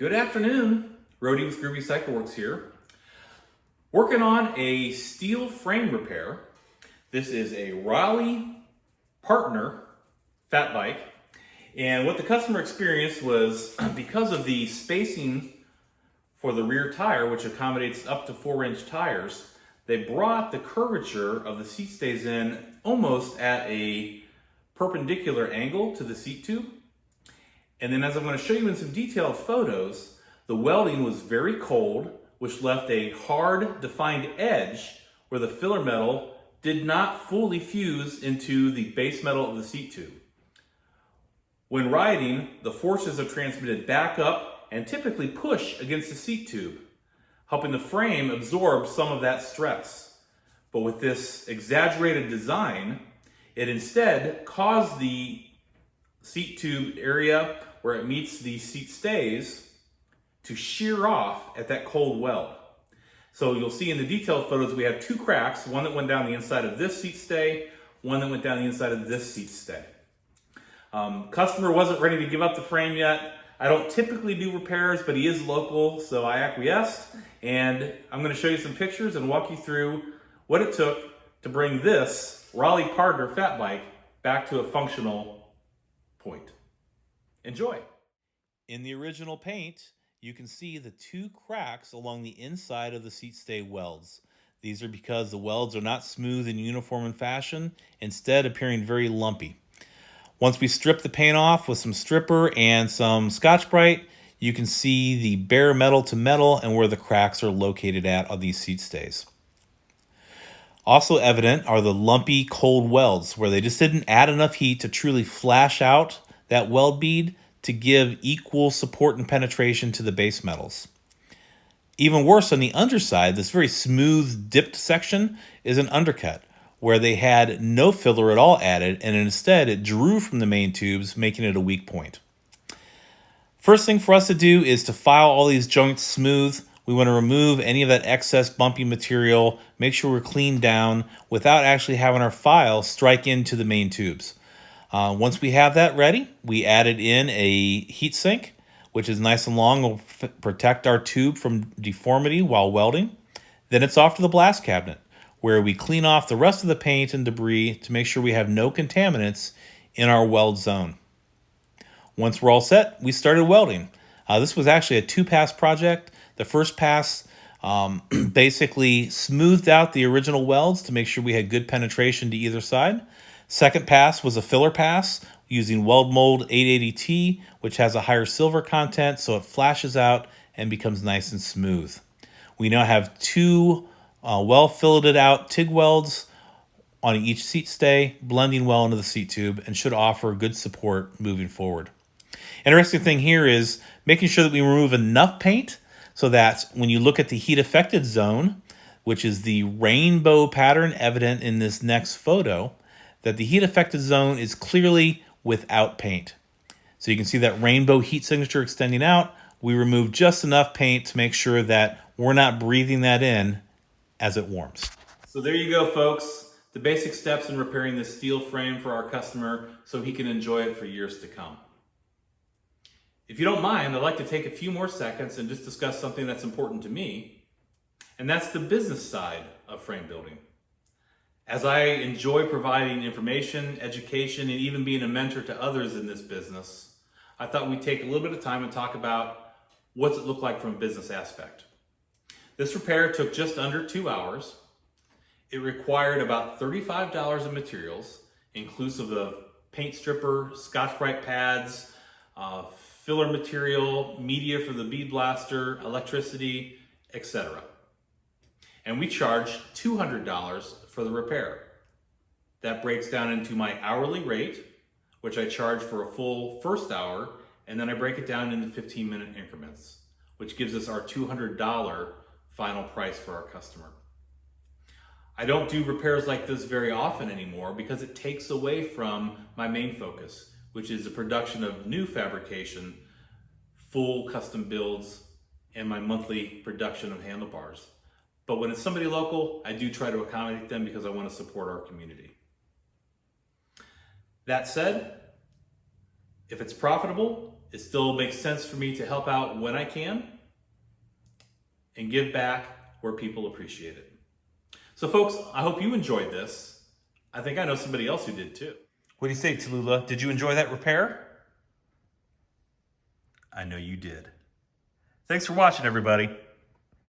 Good afternoon, Rody with Groovy Cycleworks here. Working on a steel frame repair. This is a Raleigh Partner fat bike. And what the customer experienced was because of the spacing for the rear tire, which accommodates up to 4-inch tires, they brought the curvature of the seat stays in almost at a perpendicular angle to the seat tube. And then as I'm going to show you in some detailed photos, the welding was very cold, which left a hard defined edge where the filler metal did not fully fuse into the base metal of the seat tube. When riding, the forces are transmitted back up and typically push against the seat tube, helping the frame absorb some of that stress. But with this exaggerated design, it instead caused the seat tube area where it meets the seat stays to shear off at that cold weld. So you'll see in the detailed photos we have two cracks, one that went down the inside of this seat stay, one that went down the inside of this seat stay. Customer wasn't ready to give up the frame yet. I don't typically do repairs, but he is local, so I acquiesced. And I'm going to show you some pictures and walk you through what it took to bring this Raleigh Partner fat bike back to a functional point. Enjoy. In the original paint, you can see the two cracks along the inside of the seat stay welds. These are because the welds are not smooth and uniform in fashion, instead appearing very lumpy. Once we strip the paint off with some stripper and some Scotch-Brite, you can see the bare metal to metal and where the cracks are located at on these seat stays. Also evident are the lumpy cold welds where they just didn't add enough heat to truly flash out that weld bead to give equal support and penetration to the base metals. Even worse, on the underside, this very smooth dipped section is an undercut where they had no filler at all added, and instead it drew from the main tubes, making it a weak point. First thing for us to do is to file all these joints smooth. We want to remove any of that excess bumpy material, make sure we're cleaned down without actually having our file strike into the main tubes. Once we have that ready, we added in a heat sink, which is nice and long, will protect our tube from deformity while welding. Then it's off to the blast cabinet, where we clean off the rest of the paint and debris to make sure we have no contaminants in our weld zone. Once we're all set, we started welding. This was actually a 2-pass project. The first pass basically smoothed out the original welds to make sure we had good penetration to either side. Second pass was a filler pass using Weld Mold 880T, which has a higher silver content, so it flashes out and becomes nice and smooth. We now have two well-filleted out TIG welds on each seat stay, blending well into the seat tube, and should offer good support moving forward. Interesting thing here is making sure that we remove enough paint so that when you look at the heat affected zone, which is the rainbow pattern evident in this next photo, that the heat affected zone is clearly without paint. So you can see that rainbow heat signature extending out. We removed just enough paint to make sure that we're not breathing that in as it warms. So there you go, folks. The basic steps in repairing this steel frame for our customer so he can enjoy it for years to come. If you don't mind, I'd like to take a few more seconds and just discuss something that's important to me, and that's the business side of frame building. As I enjoy providing information, education, and even being a mentor to others in this business, I thought we'd take a little bit of time and talk about what's it look like from a business aspect. This repair took just under 2 hours. It required about $35 of materials, inclusive of paint stripper, Scotch-Brite pads, filler material, media for the bead blaster, electricity, etc. And we charged $200 for the repair. That breaks down into my hourly rate, which I charge for a full first hour, and then I break it down into 15-minute increments, which gives us our $200 final price for our customer. I don't do repairs like this very often anymore because it takes away from my main focus, which is the production of new fabrication, full custom builds, and my monthly production of handlebars. But when it's somebody local, I do try to accommodate them because I want to support our community. That said, if it's profitable It still makes sense for me to help out when I can and give back where people appreciate it. So folks, I hope you enjoyed this. I think I know somebody else who did too. What do you say, Tallulah? Did you enjoy that repair? I know you did. Thanks for watching, everybody.